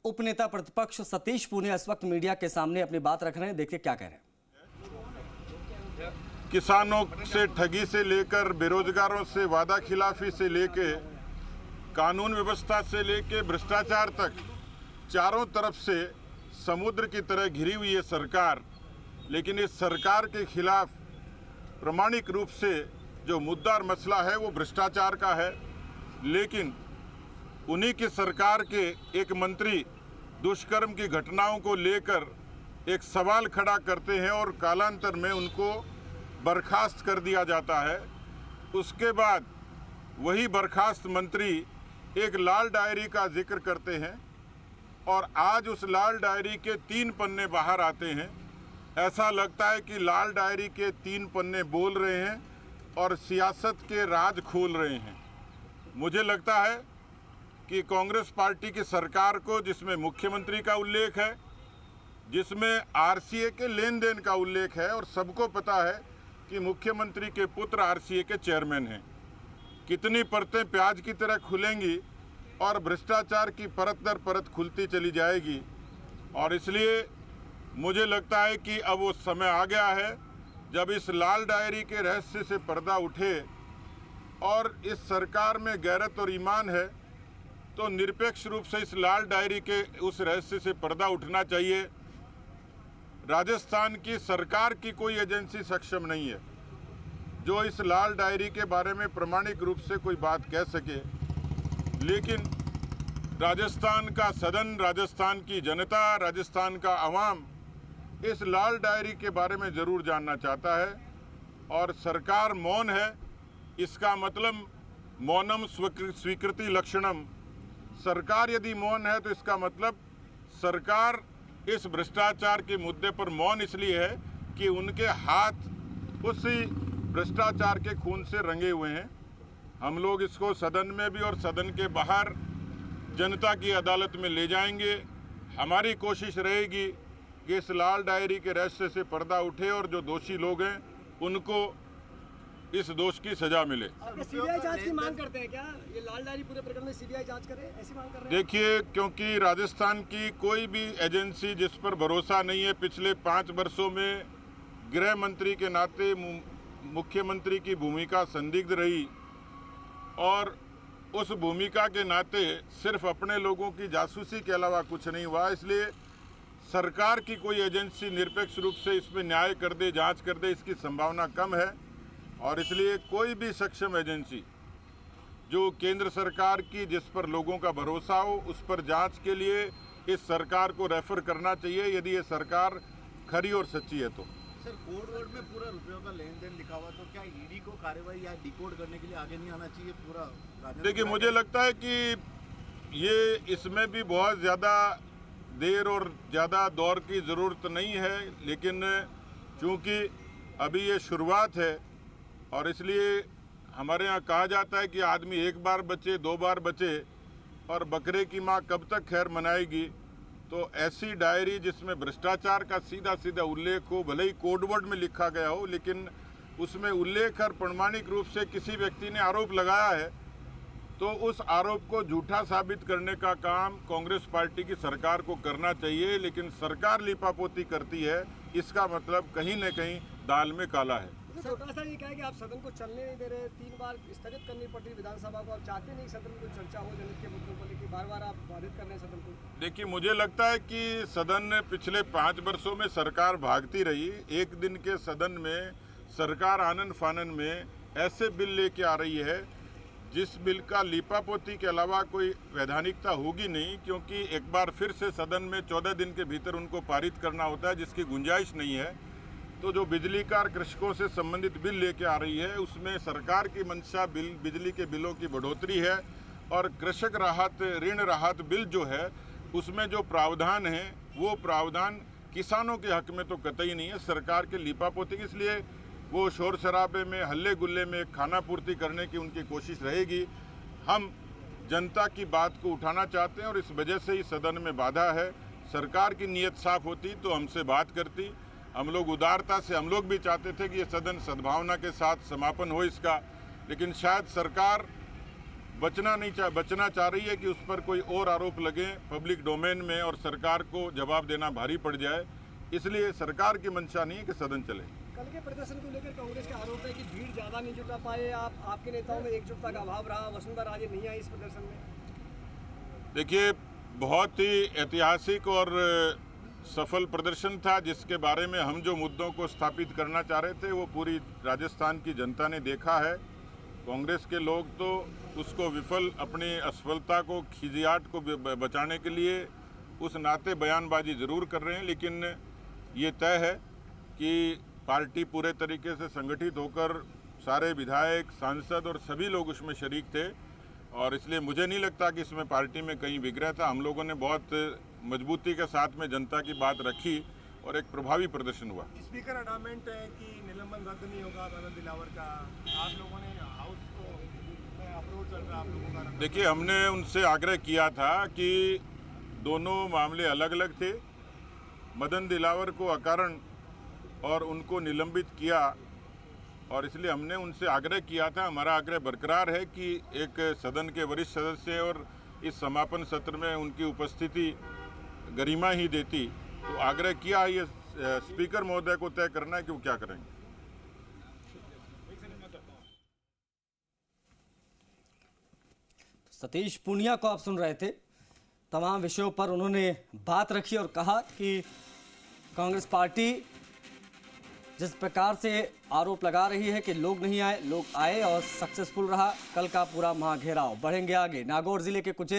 उपनेता प्रतिपक्ष सतीश पूनिया इस वक्त मीडिया के सामने अपनी बात रख रहे हैं। देखिए क्या कह रहे हैं। किसानों से ठगी से लेकर बेरोजगारों से वादा खिलाफी से लेके कानून व्यवस्था से लेके भ्रष्टाचार तक चारों तरफ से समुद्र की तरह घिरी हुई है सरकार। लेकिन इस सरकार के खिलाफ प्रामाणिक रूप से जो मुद्दा और मसला है वो भ्रष्टाचार का है। लेकिन उन्हीं की सरकार के एक मंत्री दुष्कर्म की घटनाओं को लेकर एक सवाल खड़ा करते हैं और कालांतर में उनको बर्खास्त कर दिया जाता है। उसके बाद वही बर्खास्त मंत्री एक लाल डायरी का जिक्र करते हैं और आज उस लाल डायरी के 3 पन्ने बाहर आते हैं। ऐसा लगता है कि लाल डायरी के 3 पन्ने बोल रहे हैं और सियासत के राज खोल रहे हैं। मुझे लगता है कि कांग्रेस पार्टी की सरकार को, जिसमें मुख्यमंत्री का उल्लेख है, जिसमें आरसीए के लेन देन का उल्लेख है और सबको पता है कि मुख्यमंत्री के पुत्र आरसीए के चेयरमैन हैं, कितनी परतें प्याज की तरह खुलेंगी और भ्रष्टाचार की परत दर परत खुलती चली जाएगी। और इसलिए मुझे लगता है कि अब वो समय आ गया है जब इस लाल डायरी के रहस्य से पर्दा उठे और इस सरकार में गैरत और ईमान है तो निरपेक्ष रूप से इस लाल डायरी के उस रहस्य से पर्दा उठना चाहिए। राजस्थान की सरकार की कोई एजेंसी सक्षम नहीं है जो इस लाल डायरी के बारे में प्रामाणिक रूप से कोई बात कह सके। लेकिन राजस्थान का सदन, राजस्थान की जनता, राजस्थान का अवाम इस लाल डायरी के बारे में ज़रूर जानना चाहता है और सरकार मौन है। इसका मतलब मौनम स्वीकृति लक्षणम। सरकार यदि मौन है तो इसका मतलब सरकार इस भ्रष्टाचार के मुद्दे पर मौन इसलिए है कि उनके हाथ उसी भ्रष्टाचार के खून से रंगे हुए हैं। हम लोग इसको सदन में भी और सदन के बाहर जनता की अदालत में ले जाएंगे। हमारी कोशिश रहेगी कि इस लाल डायरी के रहस्य से पर्दा उठे और जो दोषी लोग हैं उनको इस दोष की सजा मिले। सीबीआई जांच की मांग करते हैं क्या? ये लाल डायरी पूरे प्रकरण में सीबीआई जांच करे, ऐसी मांग कर रहे हैं? देखिए, क्योंकि राजस्थान की कोई भी एजेंसी जिस पर भरोसा नहीं है, पिछले 5 वर्षों में गृह मंत्री के नाते मुख्यमंत्री की भूमिका संदिग्ध रही और उस भूमिका के नाते सिर्फ अपने लोगों की जासूसी के अलावा कुछ नहीं हुआ। इसलिए सरकार की कोई एजेंसी निरपेक्ष रूप से इसमें न्याय कर दे, जांच कर दे, इसकी संभावना कम है। और इसलिए कोई भी सक्षम एजेंसी जो केंद्र सरकार की, जिस पर लोगों का भरोसा हो, उस पर जांच के लिए इस सरकार को रेफर करना चाहिए यदि ये सरकार खरी और सच्ची है तो। सर, कोड वर्ड में पूरा रुपयों का लेन देन लिखा हुआ, तो क्या ईडी को कार्रवाई या डिकोड करने के लिए आगे नहीं आना चाहिए पूरा? देखिए, मुझे लगता है कि ये इसमें भी बहुत ज़्यादा देर और ज़्यादा दौर की ज़रूरत नहीं है। लेकिन चूँकि अभी ये शुरुआत है और इसलिए हमारे यहाँ कहा जाता है कि आदमी एक बार बचे, 2 बार बचे और बकरे की माँ कब तक खैर मनाएगी। तो ऐसी डायरी जिसमें भ्रष्टाचार का सीधा सीधा उल्लेख हो, भले ही कोडवर्ड में लिखा गया हो, लेकिन उसमें उल्लेख और प्रमाणिक रूप से किसी व्यक्ति ने आरोप लगाया है तो उस आरोप को झूठा साबित करने का काम कांग्रेस पार्टी की सरकार को करना चाहिए। लेकिन सरकार लिपापोती करती है, इसका मतलब कहीं न कहीं दाल में काला है। छोटा सा ये क्या है कि आप सदन को चलने नहीं दे रहे, 3 बार स्थगित करनी पड़ी विधानसभा को, आप चाहते नहीं सदन में कोई चर्चा हो जनहित के मुद्दों को लेकर, बार-बार आप बाधित कर रहे हैं सदन को। देखिए, मुझे लगता है कि सदन पिछले 5 वर्षों में सरकार भागती रही। एक दिन के सदन में सरकार आनन फानन में ऐसे बिल लेके आ रही है जिस बिल का लिपापोती के अलावा कोई वैधानिकता होगी नहीं, क्योंकि एक बार फिर से सदन में 14 दिन के भीतर उनको पारित करना होता है, जिसकी गुंजाइश नहीं है। तो जो बिजली का कृषकों से संबंधित बिल लेके आ रही है उसमें सरकार की मंशा बिजली के बिलों की बढ़ोतरी है और कृषक राहत, ऋण राहत बिल जो है उसमें जो प्रावधान है वो प्रावधान किसानों के हक में तो कतई नहीं है, सरकार के लिपापोती की। इसलिए वो शोर शराबे में, हल्ले गुल्ले में खाना पूर्ति करने की उनकी कोशिश रहेगी। हम जनता की बात को उठाना चाहते हैं और इस वजह से ही सदन में बाधा है। सरकार की नीयत साफ होती तो हमसे बात करती। हम लोग उदारता से, हम लोग भी चाहते थे कि ये सदन सद्भावना के साथ समापन हो इसका, लेकिन शायद सरकार बचना चाह रही है कि उस पर कोई और आरोप लगे पब्लिक डोमेन में और सरकार को जवाब देना भारी पड़ जाए। इसलिए सरकार की मंशा नहीं है कि सदन चले। कल के प्रदर्शन को लेकर कांग्रेस का आरोप है कि भीड़ ज्यादा नहीं जुटा पाए आपके नेताओं में एकजुटता का अभाव रहा, वसुंधरा राजे नहीं आई इस प्रदर्शन में। देखिए, बहुत ही ऐतिहासिक और सफल प्रदर्शन था जिसके बारे में हम जो मुद्दों को स्थापित करना चाह रहे थे वो पूरी राजस्थान की जनता ने देखा है। कांग्रेस के लोग तो उसको विफल, अपनी असफलता को, खिजियाट को बचाने के लिए उस नाते बयानबाजी जरूर कर रहे हैं, लेकिन ये तय है कि पार्टी पूरे तरीके से संगठित होकर सारे विधायक, सांसद और सभी लोग उसमें शरीक थे और इसलिए मुझे नहीं लगता कि इसमें पार्टी में कहीं विग्रह था। हम लोगों ने बहुत मजबूती के साथ में जनता की बात रखी और एक प्रभावी प्रदर्शन हुआ। स्पीकर अनाउंसमेंट है कि निलंबन रद्द नहीं होगा आनंद दिलावर का, आप लोगों ने हाउस को अप्रोच चल रहा है आप लोगों का? देखिए, हमने उनसे आग्रह किया था कि दोनों मामले अलग अलग थे। मदन दिलावर को अकारण और उनको निलंबित किया और इसलिए हमने उनसे आग्रह किया था, हमारा आग्रह बरकरार है कि एक सदन के वरिष्ठ सदस्य और इस समापन सत्र में उनकी उपस्थिति गरिमा ही देती। तो आग्रह किया, ये स्पीकर महोदय को तय करना है कि वो क्या करेंगे। सतीश पूनिया को आप सुन रहे थे। तमाम विषयों पर उन्होंने बात रखी और कहा कि कांग्रेस पार्टी जिस प्रकार से आरोप लगा रही है कि लोग नहीं आए, लोग आए और सक्सेसफुल रहा। कल का पूरा महाघेराव, बढ़ेंगे आगे। नागौर जिले के कुछ